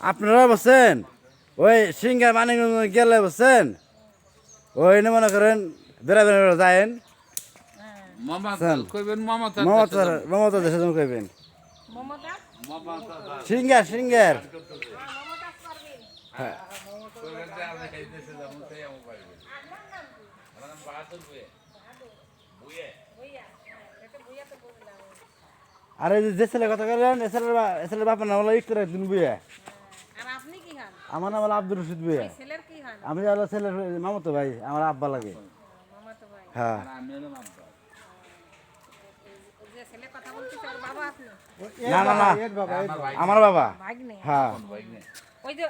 আপনারা বসছেন ওই সিঙ্গার মানে গেলে বসছেন ওই মনে করেন বেড়া বেড়া যায়েন মমতা দেশে তুমি কইবেন সিঙ্গার সিঙ্গার হ্যাঁ আরে যে ছেলে কথা বললেন ছেলের বাপের নাম হলো ইফতার একদিন বুয়ে আমার নাম হলো আব্দুর রশিদ বুয়ে আমি হলো ছেলের মামাতো ভাই আমার আব্বা লাগে হ্যাঁ না না না আমার বাবা হ্যাঁ ওই যে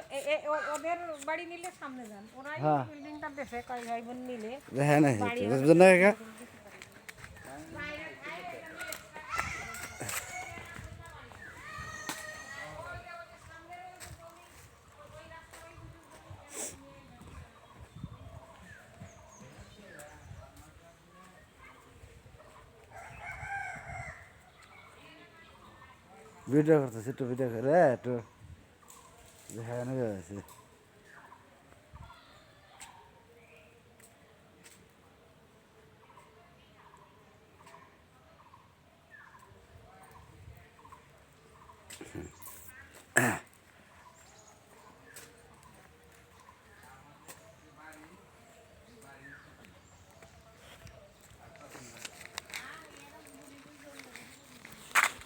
ওদের বাড়ি নিলে সামনে যান ওরাই বিল্ডিংটা দেশে কয় ভাই বোন নিলে হ্যাঁ না ভিডিও করতেছি একটু ভিডিও করে একটু হ্যাঁ না আছে